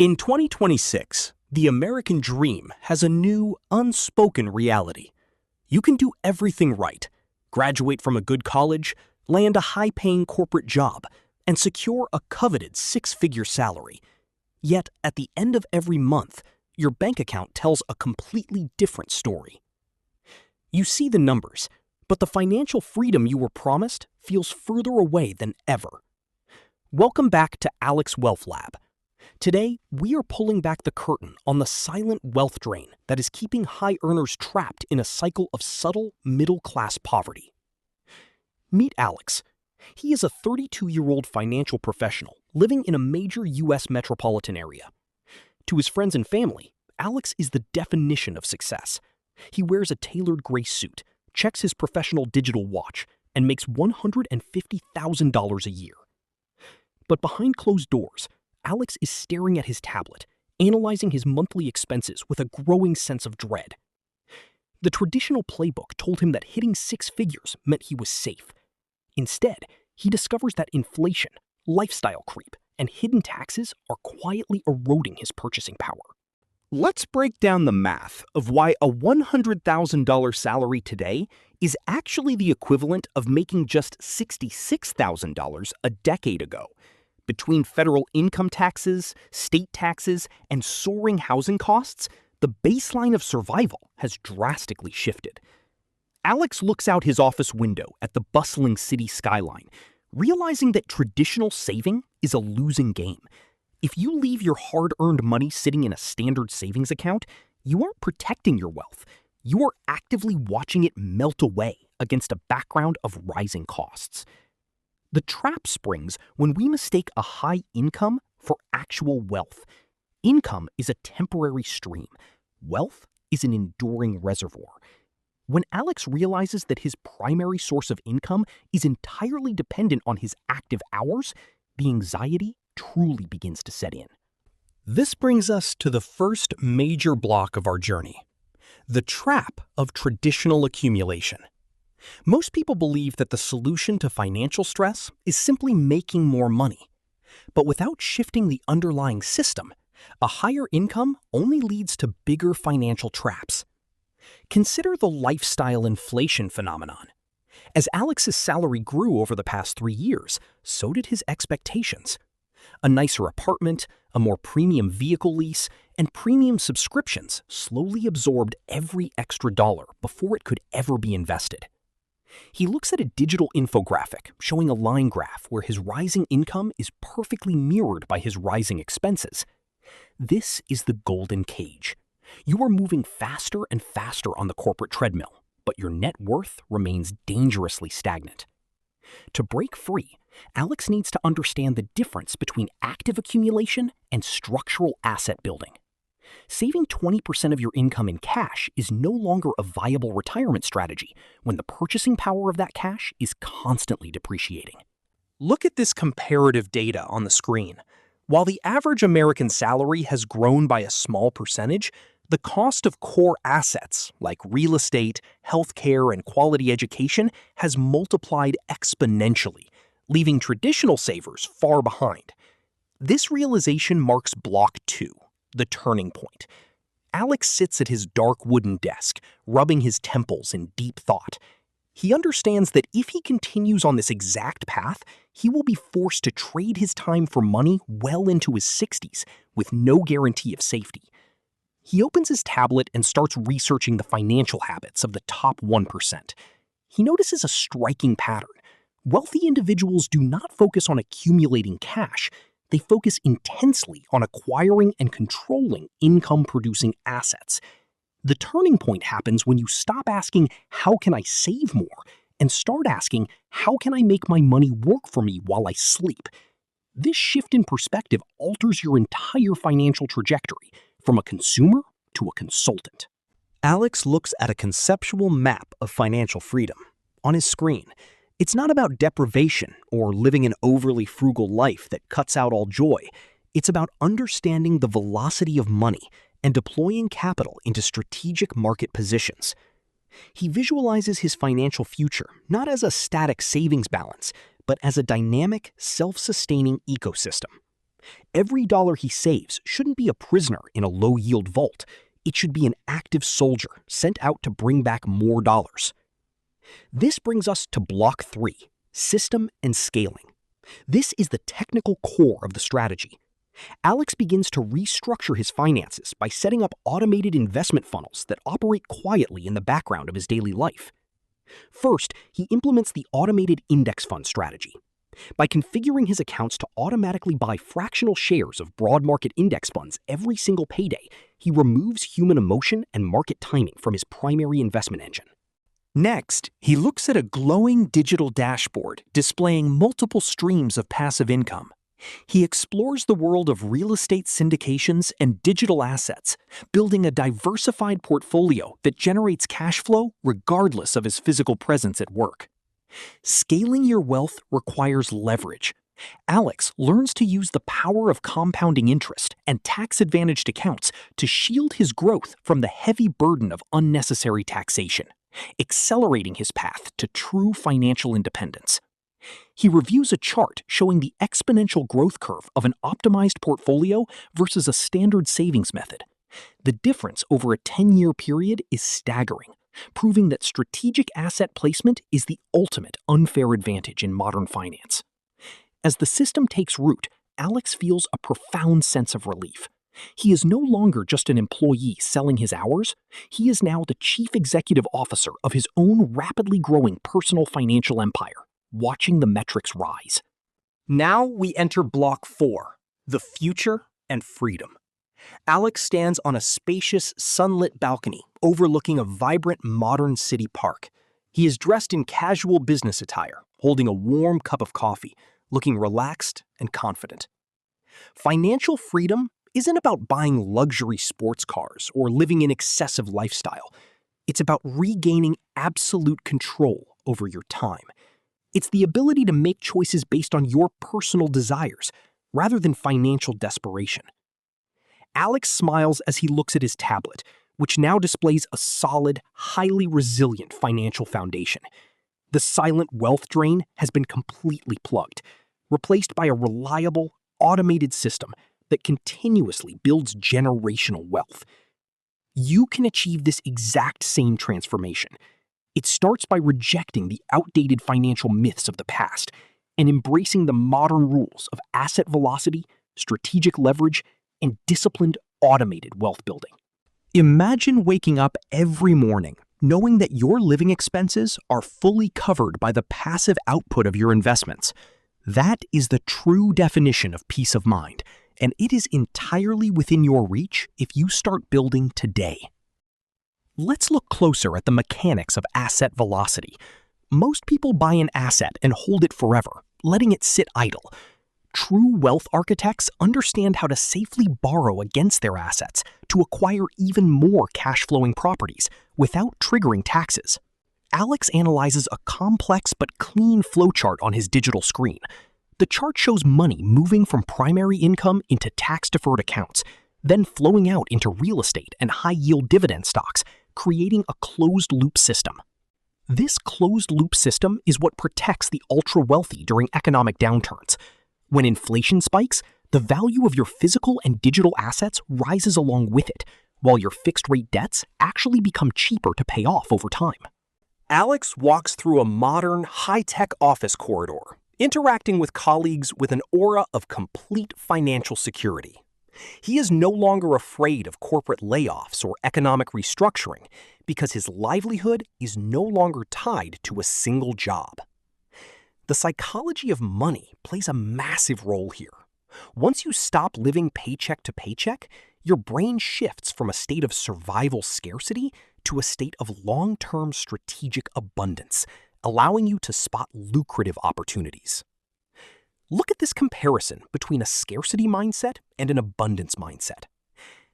In 2026, the American dream has a new, unspoken reality. You can do everything right, graduate from a good college, land a high-paying corporate job, and secure a coveted six-figure salary. Yet, at the end of every month, your bank account tells a completely different story. You see the numbers, but the financial freedom you were promised feels further away than ever. Welcome back to Alex Wealth Lab. Today, we are pulling back the curtain on the silent wealth drain that is keeping high earners trapped in a cycle of subtle middle-class poverty. Meet Alex. He is a 32-year-old financial professional living in a major U.S. metropolitan area. To his friends and family, Alex is the definition of success. He wears a tailored gray suit, checks his professional digital watch, and makes $150,000 a year. But behind closed doors, Alex is staring at his tablet, analyzing his monthly expenses with a growing sense of dread. The traditional playbook told him that hitting six figures meant he was safe. Instead, he discovers that inflation, lifestyle creep, and hidden taxes are quietly eroding his purchasing power. Let's break down the math of why a $100,000 salary today is actually the equivalent of making just $66,000 a decade ago. Between federal income taxes, state taxes, and soaring housing costs, the baseline of survival has drastically shifted. Alex looks out his office window at the bustling city skyline, realizing that traditional saving is a losing game. If you leave your hard-earned money sitting in a standard savings account, you aren't protecting your wealth. You are actively watching it melt away against a background of rising costs. The trap springs when we mistake a high income for actual wealth. Income is a temporary stream. Wealth is an enduring reservoir. When Alex realizes that his primary source of income is entirely dependent on his active hours, the anxiety truly begins to set in. This brings us to the first major block of our journey: the trap of traditional accumulation. Most people believe that the solution to financial stress is simply making more money. But without shifting the underlying system, a higher income only leads to bigger financial traps. Consider the lifestyle inflation phenomenon. As Alex's salary grew over the past 3 years, so did his expectations. A nicer apartment, a more premium vehicle lease, and premium subscriptions slowly absorbed every extra dollar before it could ever be invested. He looks at a digital infographic showing a line graph where his rising income is perfectly mirrored by his rising expenses. This is the golden cage. You are moving faster and faster on the corporate treadmill, but your net worth remains dangerously stagnant. To break free, Alex needs to understand the difference between active accumulation and structural asset building. Saving 20% of your income in cash is no longer a viable retirement strategy when the purchasing power of that cash is constantly depreciating. Look at this comparative data on the screen. While the average American salary has grown by a small percentage, the cost of core assets like real estate, healthcare, and quality education has multiplied exponentially, leaving traditional savers far behind. This realization marks block 2. The turning point. Alex sits at his dark wooden desk, rubbing his temples in deep thought. He understands that if he continues on this exact path, he will be forced to trade his time for money well into his 60s, with no guarantee of safety. He opens his tablet and starts researching the financial habits of the top 1%. He notices a striking pattern. Wealthy individuals do not focus on accumulating cash. They focus intensely on acquiring and controlling income-producing assets. The turning point happens when you stop asking, "How can I save more?" and start asking, "How can I make my money work for me while I sleep?" This shift in perspective alters your entire financial trajectory, from a consumer to a consultant. Alex looks at a conceptual map of financial freedom. On his screen, it's not about deprivation or living an overly frugal life that cuts out all joy. It's about understanding the velocity of money and deploying capital into strategic market positions. He visualizes his financial future not as a static savings balance, but as a dynamic, self-sustaining ecosystem. Every dollar he saves shouldn't be a prisoner in a low-yield vault. It should be an active soldier sent out to bring back more dollars. This brings us to Block 3, System and Scaling. This is the technical core of the strategy. Alex begins to restructure his finances by setting up automated investment funnels that operate quietly in the background of his daily life. First, he implements the automated index fund strategy. By configuring his accounts to automatically buy fractional shares of broad market index funds every single payday, he removes human emotion and market timing from his primary investment engine. Next, he looks at a glowing digital dashboard displaying multiple streams of passive income. He explores the world of real estate syndications and digital assets, building a diversified portfolio that generates cash flow regardless of his physical presence at work. Scaling your wealth requires leverage. Alex learns to use the power of compounding interest and tax-advantaged accounts to shield his growth from the heavy burden of unnecessary taxation, accelerating his path to true financial independence. He reviews a chart showing the exponential growth curve of an optimized portfolio versus a standard savings method. The difference over a 10-year period is staggering, proving that strategic asset placement is the ultimate unfair advantage in modern finance. As the system takes root, Alex feels a profound sense of relief. He is no longer just an employee selling his hours. He is now the chief executive officer of his own rapidly growing personal financial empire, watching the metrics rise. Now we enter Block 4, the future and freedom. Alex stands on a spacious, sunlit balcony overlooking a vibrant modern city park. He is dressed in casual business attire, holding a warm cup of coffee, looking relaxed and confident. Financial freedom isn't about buying luxury sports cars or living an excessive lifestyle. It's about regaining absolute control over your time. It's the ability to make choices based on your personal desires, rather than financial desperation. Alex smiles as he looks at his tablet, which now displays a solid, highly resilient financial foundation. The silent wealth drain has been completely plugged, replaced by a reliable, automated system that continuously builds generational wealth. You can achieve this exact same transformation. It starts by rejecting the outdated financial myths of the past and embracing the modern rules of asset velocity, strategic leverage, and disciplined, automated wealth building. Imagine waking up every morning knowing that your living expenses are fully covered by the passive output of your investments. That is the true definition of peace of mind, and it is entirely within your reach if you start building today. Let's look closer at the mechanics of asset velocity. Most people buy an asset and hold it forever, letting it sit idle. True wealth architects understand how to safely borrow against their assets to acquire even more cash-flowing properties without triggering taxes. Alex analyzes a complex but clean flowchart on his digital screen. The chart shows money moving from primary income into tax-deferred accounts, then flowing out into real estate and high-yield dividend stocks, creating a closed-loop system. This closed-loop system is what protects the ultra-wealthy during economic downturns. When inflation spikes, the value of your physical and digital assets rises along with it, while your fixed-rate debts actually become cheaper to pay off over time. Alex walks through a modern, high-tech office corridor, interacting with colleagues with an aura of complete financial security. He is no longer afraid of corporate layoffs or economic restructuring because his livelihood is no longer tied to a single job. The psychology of money plays a massive role here. Once you stop living paycheck to paycheck, your brain shifts from a state of survival scarcity to a state of long-term strategic abundance, allowing you to spot lucrative opportunities. Look at this comparison between a scarcity mindset and an abundance mindset.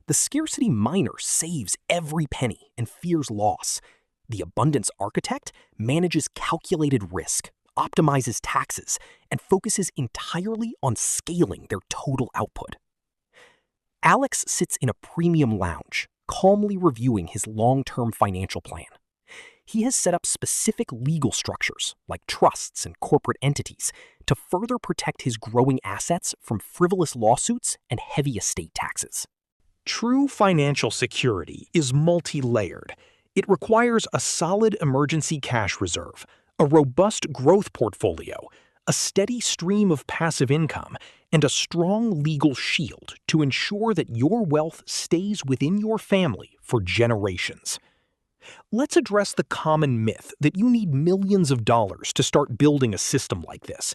The scarcity miner saves every penny and fears loss. The abundance architect manages calculated risk, optimizes taxes, and focuses entirely on scaling their total output. Alex sits in a premium lounge, calmly reviewing his long-term financial plan. He has set up specific legal structures, like trusts and corporate entities, to further protect his growing assets from frivolous lawsuits and heavy estate taxes. True financial security is multi-layered. It requires a solid emergency cash reserve, a robust growth portfolio, a steady stream of passive income, and a strong legal shield to ensure that your wealth stays within your family for generations. Let's address the common myth that you need millions of dollars to start building a system like this.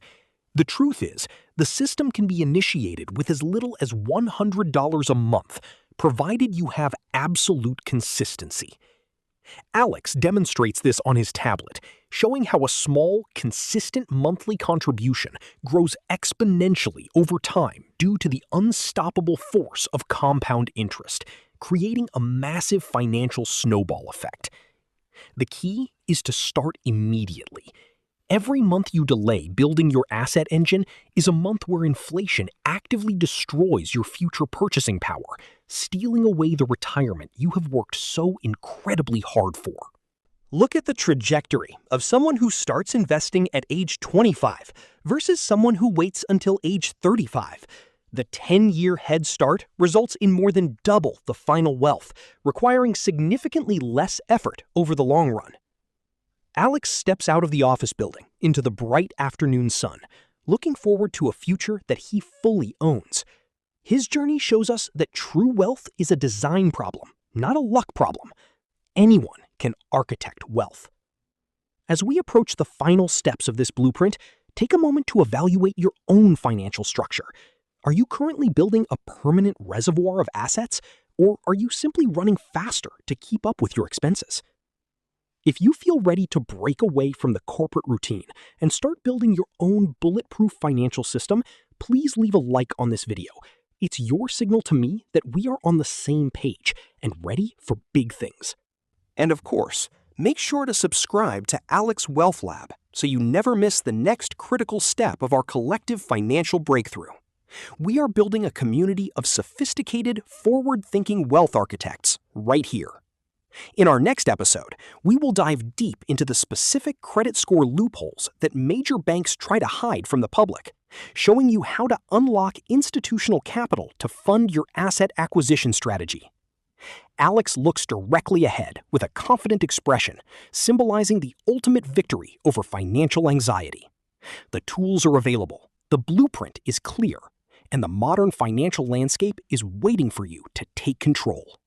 The truth is, the system can be initiated with as little as $100 a month, provided you have absolute consistency. Alex demonstrates this on his tablet, showing how a small, consistent monthly contribution grows exponentially over time due to the unstoppable force of compound interest, creating a massive financial snowball effect. The key is to start immediately. Every month you delay building your asset engine is a month where inflation actively destroys your future purchasing power, stealing away the retirement you have worked so incredibly hard for. Look at the trajectory of someone who starts investing at age 25 versus someone who waits until age 35. The 10-year head start results in more than double the final wealth, requiring significantly less effort over the long run. Alex steps out of the office building into the bright afternoon sun, looking forward to a future that he fully owns. His journey shows us that true wealth is a design problem, not a luck problem. Anyone can architect wealth. As we approach the final steps of this blueprint, take a moment to evaluate your own financial structure. Are you currently building a permanent reservoir of assets, or are you simply running faster to keep up with your expenses? If you feel ready to break away from the corporate routine and start building your own bulletproof financial system, please leave a like on this video. It's your signal to me that we are on the same page and ready for big things. And of course, make sure to subscribe to Alex Wealth Lab so you never miss the next critical step of our collective financial breakthrough. We are building a community of sophisticated, forward-thinking wealth architects right here. In our next episode, we will dive deep into the specific credit score loopholes that major banks try to hide from the public, showing you how to unlock institutional capital to fund your asset acquisition strategy. Alex looks directly ahead with a confident expression, symbolizing the ultimate victory over financial anxiety. The tools are available, the blueprint is clear, and the modern financial landscape is waiting for you to take control.